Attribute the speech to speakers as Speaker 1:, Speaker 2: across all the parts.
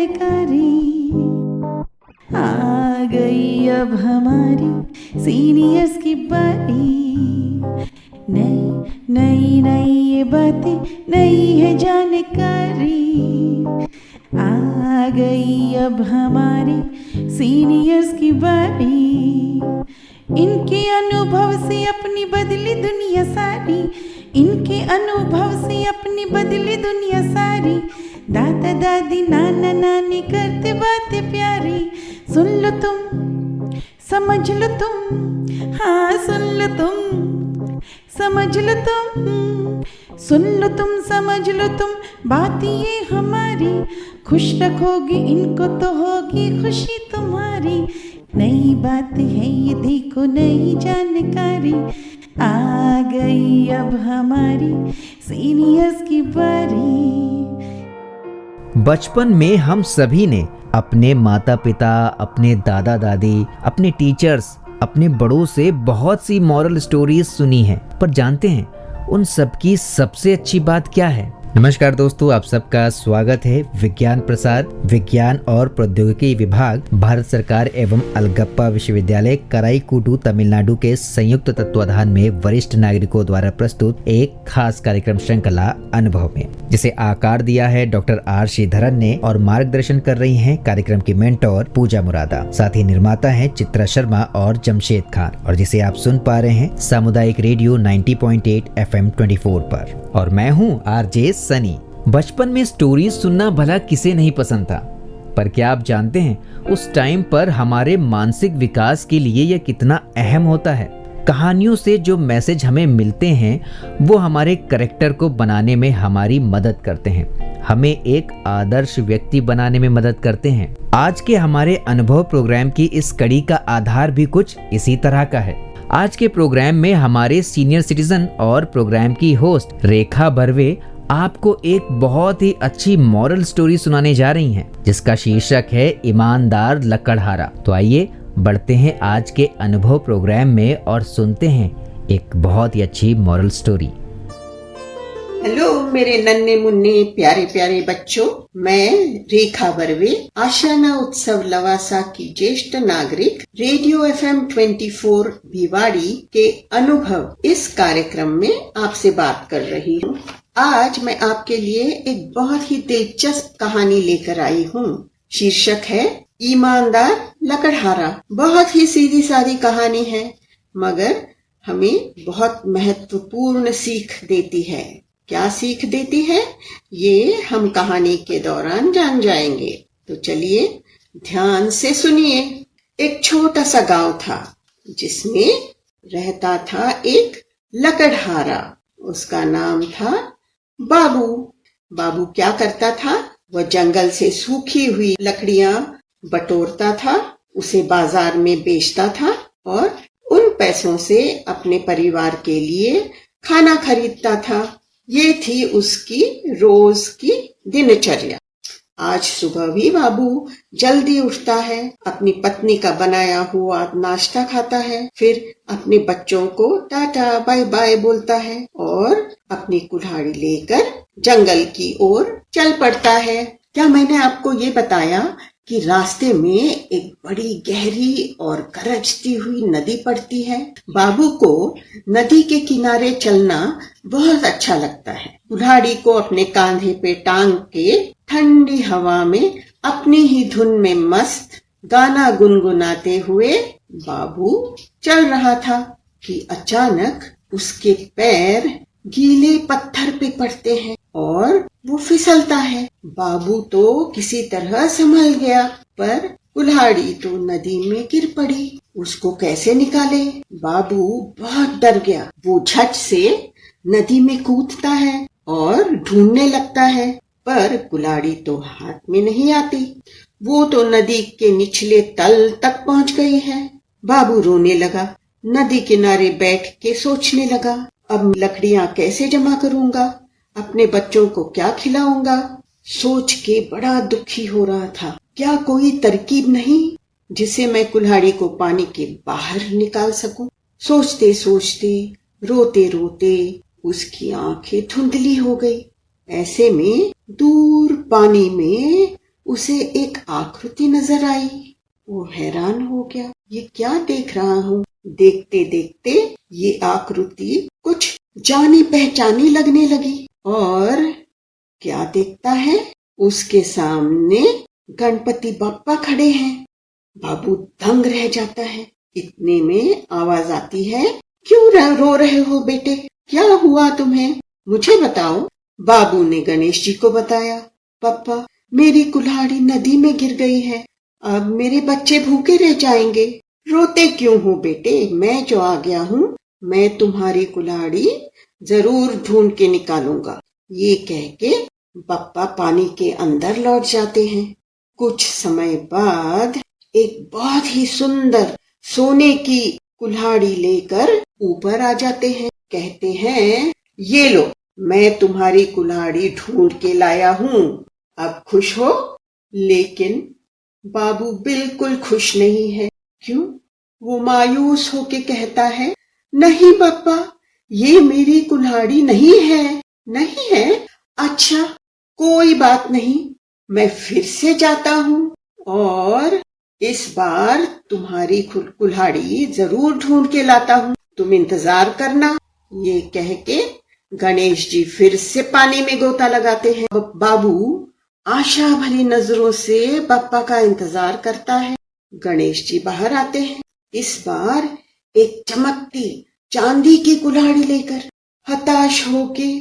Speaker 1: जानकारी। आ गई अब हमारी सीनियर्स की बारी। नई नई नई ये बातें, नई है जानकारी। आ गई अब हमारी सीनियर्स की बारी। इनके अनुभव से अपनी बदली दुनिया सारी। इनके अनुभव से अपनी बदली दुनिया सारी। दादा दादी नाना नानी करते बातें प्यारी। सुन लो तुम, समझ लो तुम, हाँ सुन लो तुम, समझ लो तुम। सुन लो तुम, समझ लो तुम, बात ये हमारी। खुश रखोगे इनको तो होगी खुशी तुम्हारी। नई बात है ये देखो, नई जानकारी। आ गई अब हमारी सीनियर्स की बारी।
Speaker 2: बचपन में हम सभी ने अपने माता पिता, अपने दादा दादी, अपने टीचर्स, अपने बड़ों से बहुत सी मॉरल स्टोरीज सुनी हैं, पर जानते हैं उन सब की सबसे अच्छी बात क्या है? नमस्कार दोस्तों, आप सबका स्वागत है विज्ञान प्रसार विज्ञान और प्रौद्योगिकी विभाग, भारत सरकार एवं अलगप्पा विश्वविद्यालय कराईकुडू तमिलनाडु के संयुक्त तत्वाधान में वरिष्ठ नागरिकों द्वारा प्रस्तुत एक खास कार्यक्रम श्रृंखला अनुभव में, जिसे आकार दिया है डॉक्टर आर श्रीधरन ने और मार्गदर्शन कर रही हैं कार्यक्रम की मेंटोर पूजा मुरादा। साथ ही निर्माता हैं चित्रा शर्मा और जमशेद खान, और जिसे आप सुन पा रहे हैं सामुदायिक रेडियो 90.8 FM 24 पर। और मैं हूँ आरजे सनी। बचपन में स्टोरीज सुनना भला किसे नहीं पसंद था, पर क्या आप जानते हैं उस टाइम पर हमारे मानसिक विकास के लिए यह कितना अहम होता है। कहानियों से जो मैसेज हमें मिलते हैं वो हमारे कैरेक्टर को बनाने में हमारी मदद करते हैं, हमें एक आदर्श व्यक्ति बनाने में मदद करते हैं। आज के हमारे अनुभव प्रोग्राम की इस कड़ी का आधार भी कुछ इसी तरह का है। आज के प्रोग्राम में हमारे सीनियर सिटीजन और प्रोग्राम की होस्ट रेखा बर्वे आपको एक बहुत ही अच्छी मॉरल स्टोरी सुनाने जा रही हैं, जिसका शीर्षक है ईमानदार लकड़हारा। तो आइए बढ़ते हैं आज के अनुभव प्रोग्राम में और सुनते हैं एक बहुत ही अच्छी मॉरल स्टोरी।
Speaker 3: हेलो मेरे नन्हे मुन्ने प्यारे प्यारे बच्चों, मैं रेखा बर्वे, आशाना उत्सव लवासा की ज्येष्ठ नागरिक, रेडियो FM 24 भिवाड़ी के अनुभव इस कार्यक्रम में आपसे बात कर रही हूँ। आज मैं आपके लिए एक बहुत ही दिलचस्प कहानी लेकर आई हूँ। शीर्षक है ईमानदार लकड़हारा। बहुत ही सीधी सादी कहानी है, मगर हमें बहुत महत्वपूर्ण सीख देती है। क्या सीख देती है ये हम कहानी के दौरान जान जाएंगे, तो चलिए ध्यान से सुनिए। एक छोटा सा गांव था जिसमें रहता था एक लकड़हारा। उसका नाम था बाबू। बाबू क्या करता था? वह जंगल से सूखी हुई लकड़ियां बटोरता था, उसे बाजार में बेचता था और उन पैसों से अपने परिवार के लिए खाना खरीदता था। ये थी उसकी रोज की दिनचर्या। आज सुबह भी बाबू जल्दी उठता है, अपनी पत्नी का बनाया हुआ नाश्ता खाता है, फिर अपने बच्चों को टाटा बाय बाय बोलता है और अपनी कुल्हाड़ी लेकर जंगल की ओर चल पड़ता है। क्या मैंने आपको ये बताया कि रास्ते में एक बड़ी गहरी और गरजती हुई नदी पड़ती है? बाबू को नदी के किनारे चलना बहुत अच्छा लगता है। कुल्हाड़ी को अपने कांधे पे टांग के ठंडी हवा में अपनी ही धुन में मस्त गाना गुनगुनाते हुए बाबू चल रहा था कि अचानक उसके पैर गीले पत्थर पे पड़ते हैं और वो फिसलता है। बाबू तो किसी तरह संभल गया, पर कुल्हाड़ी तो नदी में गिर पड़ी। उसको कैसे निकाले? बाबू बहुत डर गया। वो झट से नदी में कूदता है और ढूंढने लगता है, पर कुल्हाड़ी तो हाथ में नहीं आती। वो तो नदी के निचले तल तक पहुंच गई है। बाबू रोने लगा, नदी किनारे बैठ के सोचने लगा, अब लकड़ियां कैसे जमा करूंगा, अपने बच्चों को क्या खिलाऊंगा। सोच के बड़ा दुखी हो रहा था। क्या कोई तरकीब नहीं जिसे मैं कुल्हाड़ी को पानी के बाहर निकाल सकूं? सोचते सोचते, रोते रोते उसकी आंखें धुंधली हो गई। ऐसे में दूर पानी में उसे एक आकृति नजर आई। वो हैरान हो गया, ये क्या देख रहा हूँ। देखते देखते ये आकृति कुछ जानी पहचानी लगने लगी और क्या देखता है, उसके सामने गणपति बप्पा खड़े हैं। बाबू दंग रह जाता है। इतने में आवाज आती है, क्यों रो रहे हो बेटे, क्या हुआ तुम्हें, मुझे बताओ। बाबू ने गणेश जी को बताया, पप्पा मेरी कुल्हाड़ी नदी में गिर गई है, अब मेरे बच्चे भूखे रह जाएंगे। रोते क्यों हो बेटे, मैं जो आ गया हूँ, मैं तुम्हारी कुल्हाड़ी जरूर ढूंढ के निकालूंगा। ये कह के बप्पा पानी के अंदर लौट जाते हैं। कुछ समय बाद एक बहुत ही सुंदर सोने की कुल्हाड़ी लेकर ऊपर आ जाते हैं। कहते हैं, ये लो, मैं तुम्हारी कुल्हाड़ी ढूंढ के लाया हूँ, अब खुश हो। लेकिन बाबू बिल्कुल खुश नहीं है। क्यों? वो मायूस होके कहता है, नहीं पापा, ये मेरी कुल्हाड़ी नहीं है। नहीं है? अच्छा, कोई बात नहीं, मैं फिर से जाता हूँ और इस बार तुम्हारी कुल्हाड़ी जरूर ढूंढ के लाता हूँ, तुम इंतजार करना। ये कह के गणेश जी फिर से पानी में गोता लगाते हैं। बाबू आशा भरी नजरों से पापा का इंतजार करता है। गणेश जी बाहर आते हैं, इस बार एक चमकती चांदी की कुल्हाड़ी लेकर। हताश होके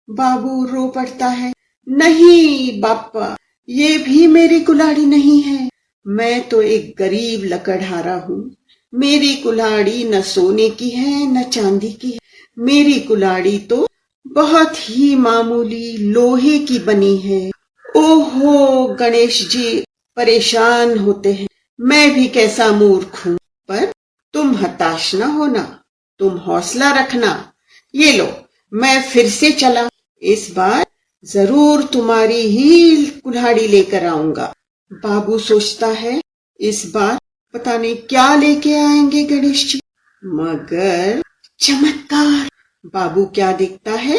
Speaker 3: बाबू रो पड़ता है, नहीं बापा, ये भी मेरी कुल्हाड़ी नहीं है, मैं तो एक गरीब लकड़हारा हूँ। मेरी कुल्हाड़ी न सोने की है न चांदी की है, मेरी कुल्हाड़ी तो बहुत ही मामूली लोहे की बनी है। ओहो, गणेश जी परेशान होते हैं, मैं भी कैसा मूर्ख हूँ। पर तुम हताश न होना, तुम हौसला रखना। ये लो, मैं फिर से चला, इस बार जरूर तुम्हारी ही कुल्हाड़ी लेकर आऊंगा। बाबू सोचता है, इस बार पता नहीं क्या लेके आएंगे गणेश जी। मगर चमत्कार, बाबू क्या देखता है,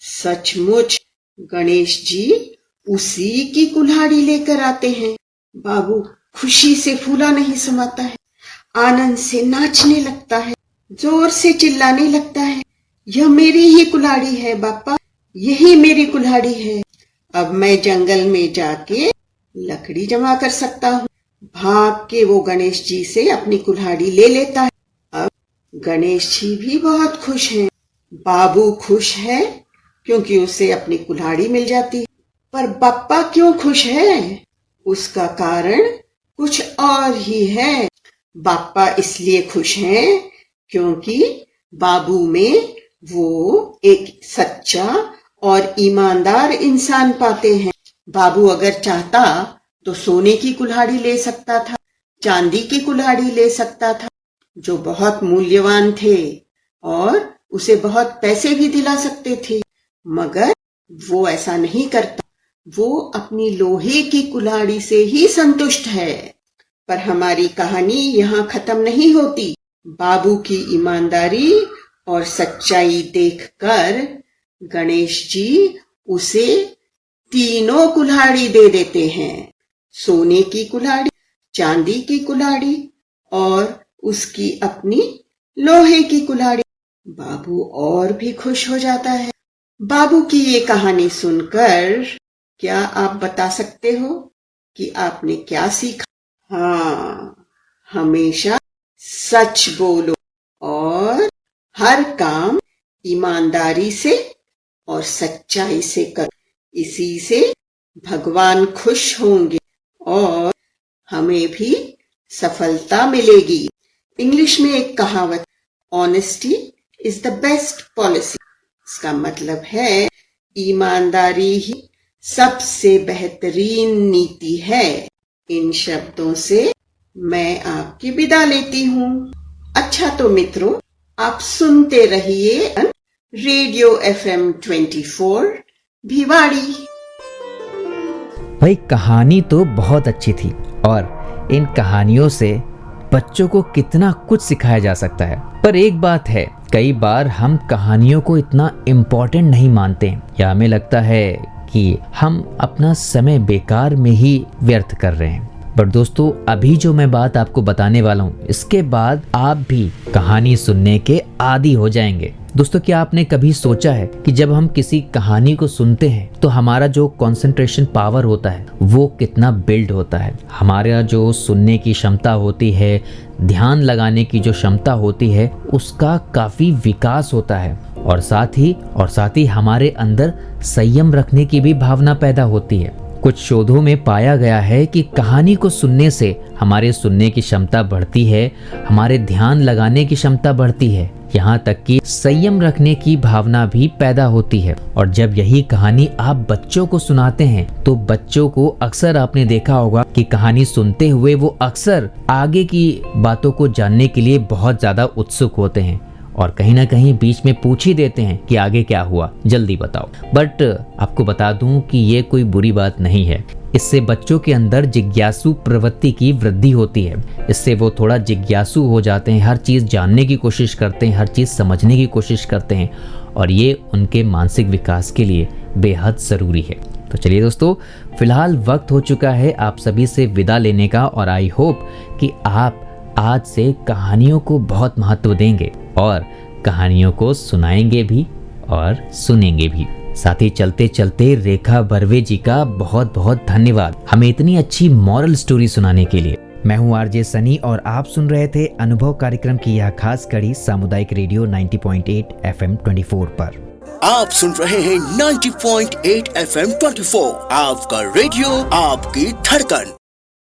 Speaker 3: सचमुच गणेश जी उसी की कुल्हाड़ी लेकर आते हैं। बाबू खुशी से फूला नहीं समाता है, आनंद से नाचने लगता है, जोर से चिल्लाने लगता है, यह मेरी ही कुल्हाड़ी है बापा, यही मेरी कुल्हाड़ी है। अब मैं जंगल में जाके लकड़ी जमा कर सकता हूँ। भाग के वो गणेश जी से अपनी कुल्हाड़ी ले लेता है। अब गणेश जी भी बहुत खुश हैं। बाबू खुश है क्योंकि उसे अपनी कुल्हाड़ी मिल जाती है। पर बप्पा क्यों खुश है? उसका कारण कुछ और ही है। बापा इसलिए खुश हैं क्योंकि बाबू में वो एक सच्चा और ईमानदार इंसान पाते हैं। बाबू अगर चाहता तो सोने की कुल्हाड़ी ले सकता था, चांदी की कुल्हाड़ी ले सकता था, जो बहुत मूल्यवान थे और उसे बहुत पैसे भी दिला सकते थे, मगर वो ऐसा नहीं करता। वो अपनी लोहे की कुल्हाड़ी से ही संतुष्ट है। पर हमारी कहानी यहाँ खत्म नहीं होती। बाबू की ईमानदारी और सच्चाई देखकर गणेश जी उसे तीनों कुल्हाड़ी दे देते हैं, सोने की कुल्हाड़ी, चांदी की कुल्हाड़ी और उसकी अपनी लोहे की कुल्हाड़ी। बाबू और भी खुश हो जाता है। बाबू की ये कहानी सुनकर क्या आप बता सकते हो कि आपने क्या सीखा? हाँ, हमेशा सच बोलो और हर काम ईमानदारी से और सच्चाई से करो। इसी से भगवान खुश होंगे और हमें भी सफलता मिलेगी। इंग्लिश में एक कहावत, honesty is the best policy. इसका मतलब है ईमानदारी ही सबसे बेहतरीन नीति है। इन शब्दों से मैं आपकी विदा लेती हूँ। अच्छा तो मित्रों, आप सुनते रहिए रेडियो FM 24 भिवाड़ी।
Speaker 2: भाई कहानी तो बहुत अच्छी थी और इन कहानियों से बच्चों को कितना कुछ सिखाया जा सकता है। पर एक बात है, कई बार हम कहानियों को इतना इम्पोर्टेंट नहीं मानते या हमें लगता है कि हम अपना समय बेकार में ही व्यर्थ कर रहे हैं। पर दोस्तों, अभी जो मैं बात आपको बताने वाला हूँ, इसके बाद आप भी कहानी सुनने के आदी हो जाएंगे। दोस्तों, क्या आपने कभी सोचा है कि जब हम किसी कहानी को सुनते हैं तो हमारा जो कंसंट्रेशन पावर होता है वो कितना बिल्ड होता है। हमारा जो सुनने की क्षमता होती है, ध्यान लगाने की जो क्षमता होती है, उसका काफी विकास होता है। और साथ ही हमारे अंदर संयम रखने की भी भावना पैदा होती है। कुछ शोधों में पाया गया है कि कहानी को सुनने से हमारे सुनने की क्षमता बढ़ती है, हमारे ध्यान लगाने की क्षमता बढ़ती है, यहाँ तक कि संयम रखने की भावना भी पैदा होती है। और जब यही कहानी आप बच्चों को सुनाते हैं तो बच्चों को अक्सर आपने देखा होगा कि कहानी सुनते हुए वो अक्सर आगे की बातों को जानने के लिए बहुत ज्यादा उत्सुक होते हैं और कहीं ना कहीं बीच में पूछ ही देते हैं कि आगे क्या हुआ, जल्दी बताओ। बट आपको बता दूं कि ये कोई बुरी बात नहीं है। इससे बच्चों के अंदर जिज्ञासु प्रवृत्ति की वृद्धि होती है। इससे वो थोड़ा जिज्ञासु हो जाते हैं, हर चीज़ जानने की कोशिश करते हैं, हर चीज़ समझने की कोशिश करते हैं, और ये उनके मानसिक विकास के लिए बेहद ज़रूरी है। तो चलिए दोस्तों, फिलहाल वक्त हो चुका है आप सभी से विदा लेने का, और आई होप कि आप आज से कहानियों को बहुत महत्व देंगे और कहानियों को सुनाएंगे भी और सुनेंगे भी। साथ ही चलते चलते रेखा बर्वे जी का बहुत बहुत धन्यवाद हमें इतनी अच्छी मॉरल स्टोरी सुनाने के लिए। मैं हूं आरजे सनी और आप सुन रहे थे अनुभव कार्यक्रम की यह खास कड़ी सामुदायिक रेडियो 90.8 FM 24 पर।
Speaker 4: आप सुन रहे हैं 90.8 FM 24, आपका रेडियो, आपकी धड़कन।